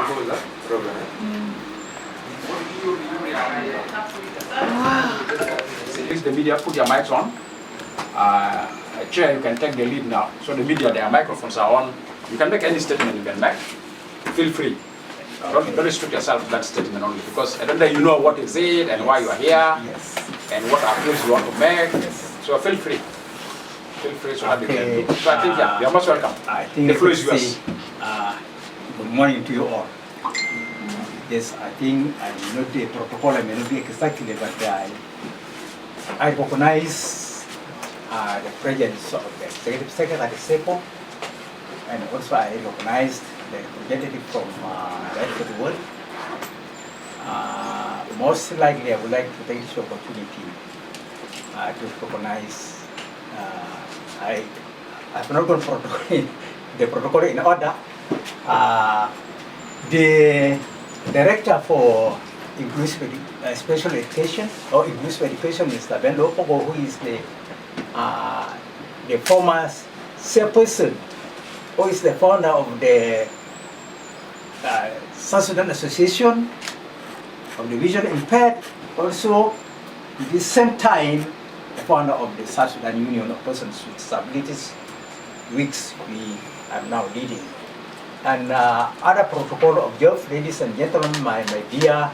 What was that? So use the media, put your mics on. Chair, you can take the lead now. So the media, their microphones are on. You can make any statement you can make. Feel free. Don't restrict yourself to that statement only, because I don't know you know what is it and why you are here, and what appeals you want to make. So feel free. Feel free so that you can do. So I think you're most welcome. I think the floor is yours. Good morning to you all. Yes, I think I know the protocol, I may not be exactly, but I recognize the presence of the Executive Secretary SEPO, and also I recognized the representative from the rest of the world. Most likely, I would like to take this opportunity to recognize. I've not gone for the protocol in order. The Director for Inclusive Special Education or Inclusive Education, Mr. Ben Lopogo, who is the former chairperson, who is the founder of the South Sudan Association of the Visually Impaired, also at the same time the founder of the South Sudan Union of Persons with Disabilities, which we are now leading. And other protocol observed, ladies and gentlemen, my dear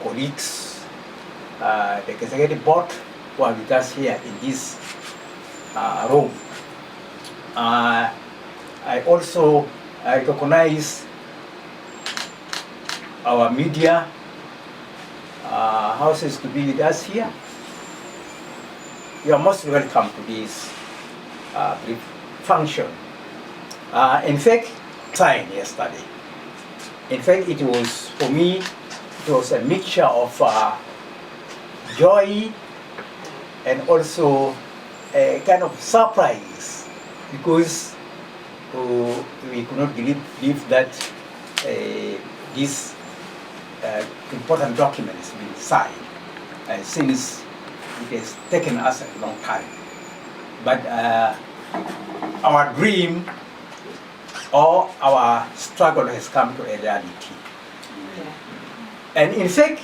colleagues, the executive board who are with us here in this room. I also recognize our media houses to be with us here. You are most welcome to this brief function. In fact, signed yesterday. In fact, it was, for me, it was a mixture of joy and also a kind of surprise, because we could not believe that this important document has been signed, since it has taken us a long time. But our dream or our struggle has come to a reality. And in fact,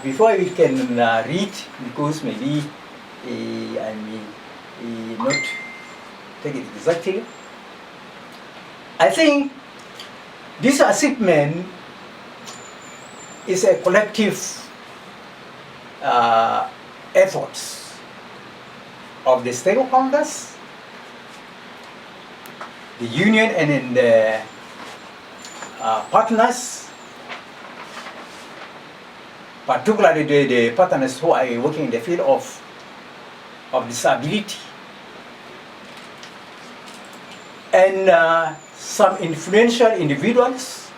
before we can read, because maybe I may not take it exactly, I think this achievement is a collective efforts of the stakeholders, the union, and then the partners, particularly the partners who are working in the field of disability, and some influential individuals,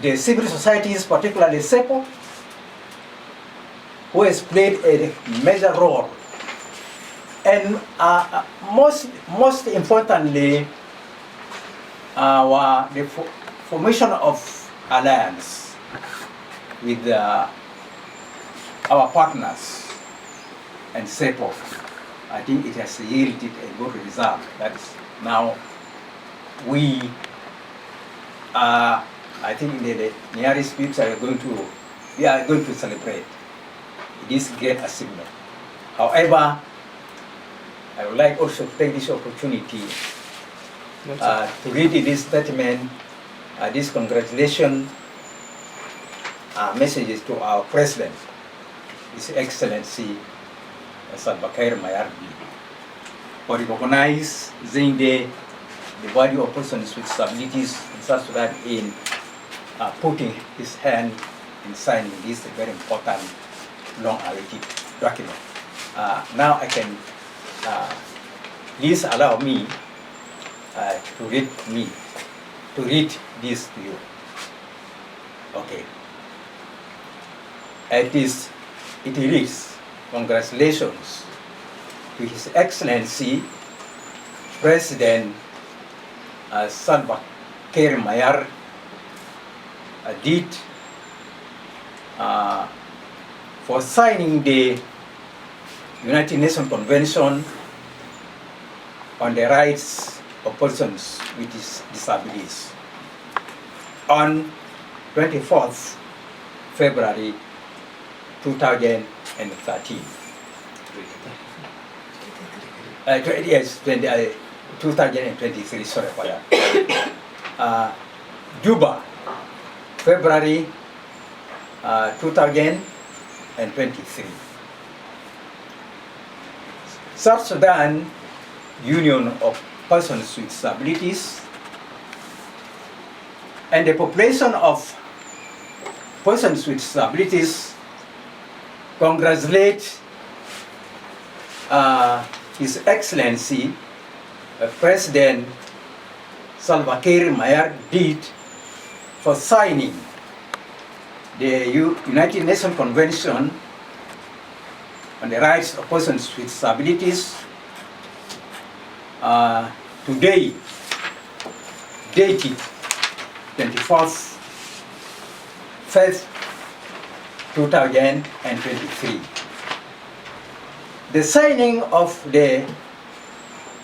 the civil societies, particularly SEPO, who has played a major role. And most importantly, the formation of alliance with our partners and SEPO. I think it has yielded a good result. That is, now we are, I think in the nearest future, we are going to celebrate this great achievement. However, I would like also to take this opportunity to read this statement, this congratulation messages to our President, His Excellency Salva Kiir Mayardit, for recognizing the value of persons with disabilities in South Sudan in putting his hand in signing this very important, long-awaited document. Now I can, please allow me to read this to you. Okay. It reads, congratulations to His Excellency President Salva Kiir Mayardit for signing the United Nations Convention on the rights of persons with disabilities on 24th February 2013. Yes, 2023, sorry for that. Juba, February 2023. South Sudan Union of Persons with Disabilities and the population of persons with disabilities congratulate His Excellency President Salva Kiir Mayardit for signing the United Nations Convention on the Rights of Persons with Disabilities today, dated 24th February 2023. The signing of the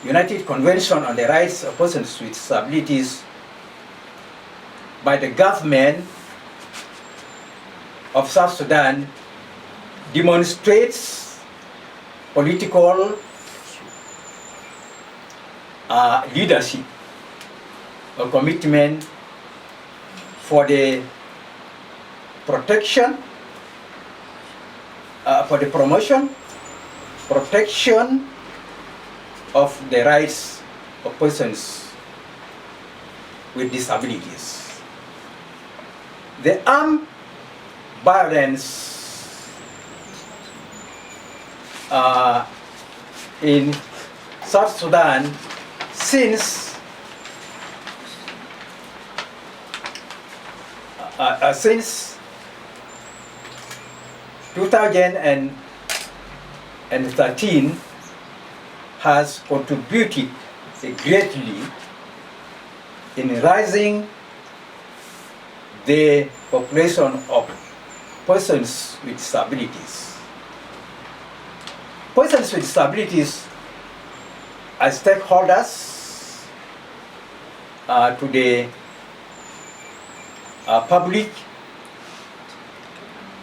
United Convention on the Rights of Persons with Disabilities by the government of South Sudan demonstrates political leadership or commitment for the protection, for the promotion, protection of the rights of persons with disabilities. The armed violence in South Sudan since 2013 has contributed greatly in raising the population of persons with disabilities. Persons with disabilities are stakeholders to the public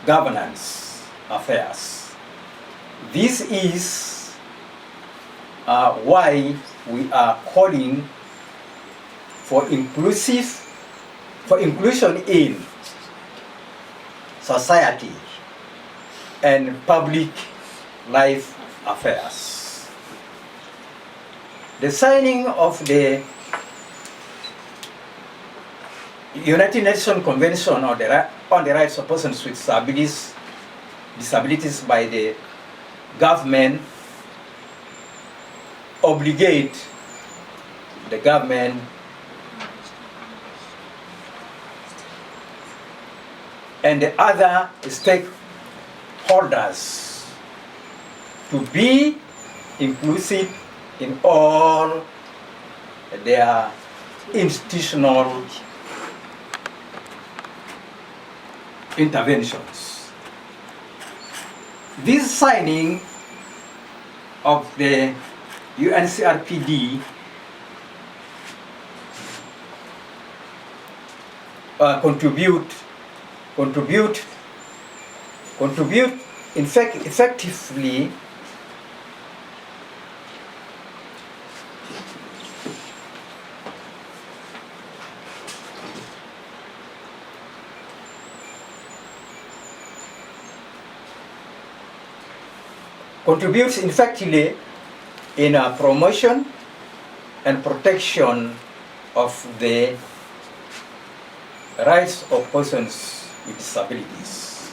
governance affairs. This is why we are calling for inclusion in society and public life affairs. The signing of the United Nations Convention on the Rights of Persons with Disabilities by the government obligate the government and the other stakeholders to be inclusive in all their institutional interventions. This signing of the UNCRPD contribute effectively in promotion and protection of the rights of persons with disabilities.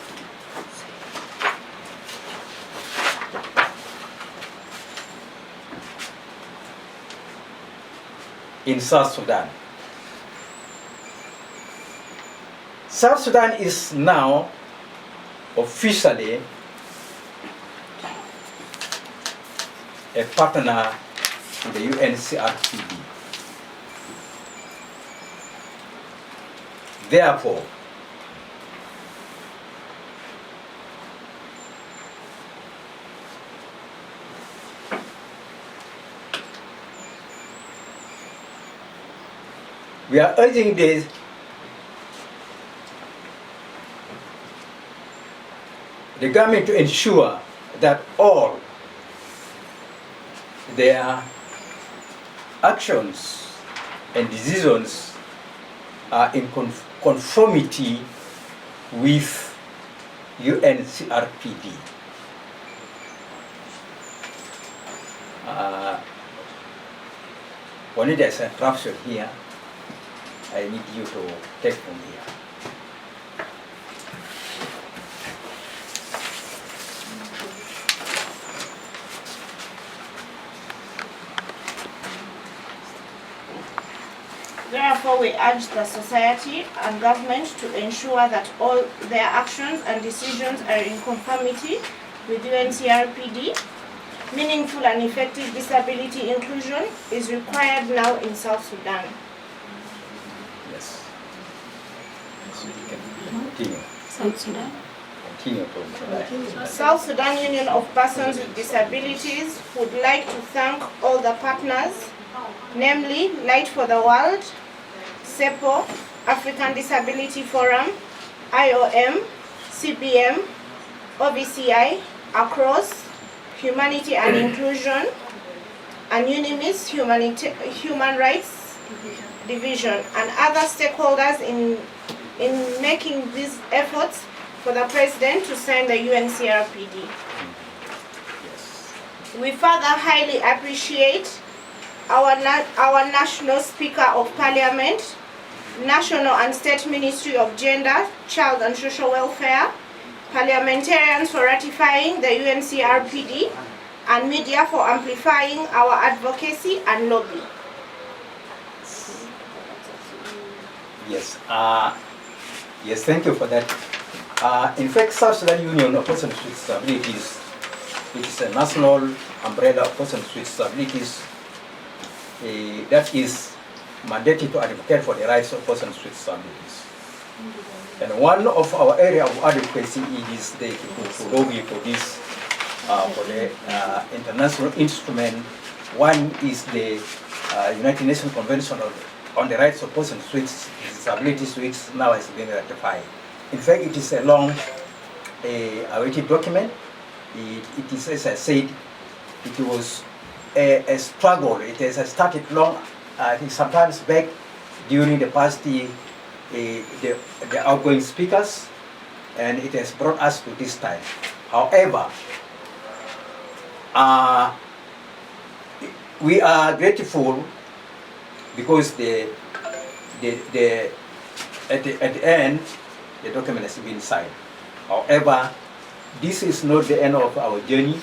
In South Sudan. South Sudan is now officially a partner to the UNCRPD. Therefore, We are urging the government to ensure that all their actions and decisions are in conformity with UNCRPD. Only there's a interruption here. I need you to take from here. Therefore, we urge the society and government to ensure that all their actions and decisions are in conformity with UNCRPD. Meaningful and effective disability inclusion is required now in South Sudan. Yes. So you can continue. South Sudan. Continue to South Sudan Union of Persons with Disabilities would like to thank all the partners, namely Light for the World, SEPO, African Disability Forum, IOM, CBM, OVCI, Across, Humanity and Inclusion, and UNIMIS, Human Rights Division, and other stakeholders in making these efforts for the President to sign the UNCRPD. We further highly appreciate our National Speaker of Parliament, National and State Ministry of Gender, Child and Social Welfare, parliamentarians for ratifying the UNCRPD, and media for amplifying our advocacy and lobby. Yes. Yes, thank you for that. In fact, South Sudan Union of Persons with Disabilities, which is a national umbrella of persons with disabilities, that is mandated to advocate for the rights of persons with disabilities. And one of our area of advocacy is to lobby for this, for the international instrument. One is the United Nations Convention on the Rights of Persons with Disabilities, which now has been ratified. In fact, it is a long awaited document. It is, as I said, it was a struggle. It has started long, I think sometimes back during the past the outgoing speakers, and it has brought us to this time. However, we are grateful because at the end, the document has been signed. However, this is not the end of our journey,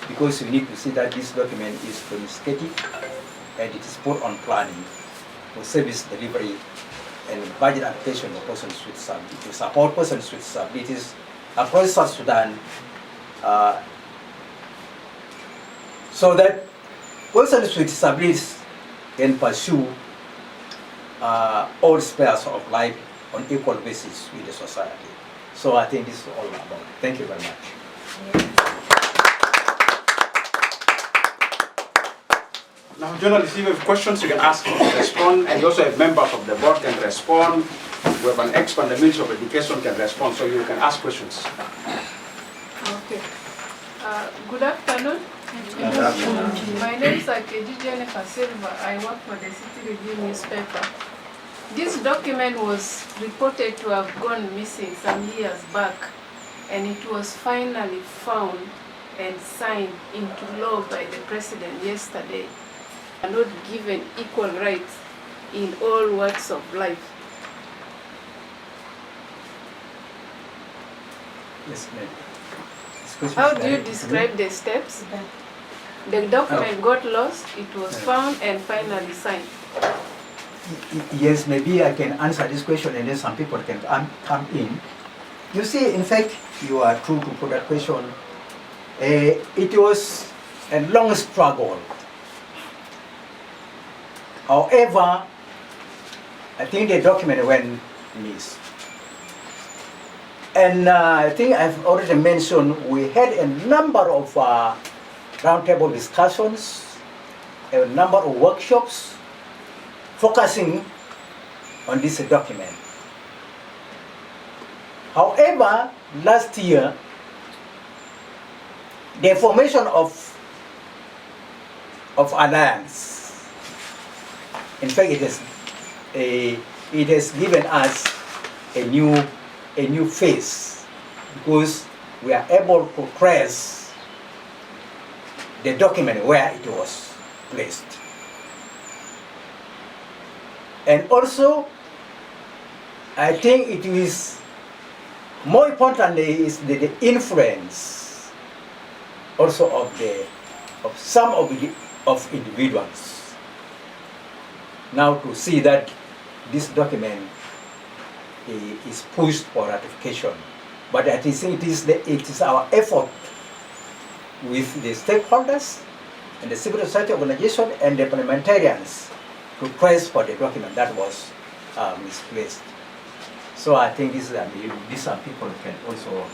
because we need to see that this document is communicative and it is put on planning for service delivery and budget allocation of persons with disabilities, to support persons with disabilities across South Sudan, so that persons with disabilities can pursue all spheres of life on equal basis with the society. So I think this is all about it. Thank you very much. Now, journalists, if you have questions, you can ask to respond, and you also have members of the board can respond. We have an expert in the Ministry of Education can respond, so you can ask questions. Okay. Good afternoon. My name is Akeji Jennifer Silva. I work for the City Review newspaper. This document was reported to have gone missing some years back, and it was finally found and signed into law by the President yesterday. Are not given equal rights in all walks of life. Yes, ma'am. How do you describe the steps? The document got lost, it was found and finally signed. Yes, maybe I can answer this question and then some people can come in. You see, in fact, you are true to put that question. It was a long struggle. However, I think the document went missed. And I think I've already mentioned we had a number of roundtable discussions, a number of workshops focusing on this document. However, last year, the formation of alliance, in fact, it has given us a new face, because we are able to trace the document where it was placed. And also, I think it is more importantly is the influence also of some of individuals. Now to see that this document is pushed for ratification, but I think it is our effort with the stakeholders and the civil society organization and the parliamentarians to press for the document that was misplaced. So I think these are people who can also,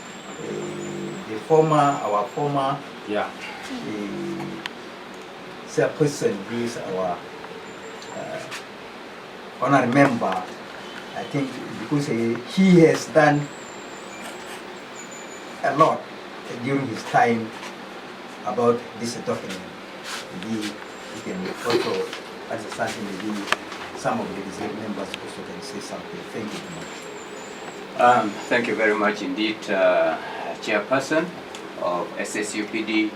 our former chairperson, who is our honorary member, I think because he has done a lot during his time about this document. Maybe he can also understand, maybe some of the disabled members also can say something. Thank you very much. Thank you very much indeed, Chairperson of SSUPD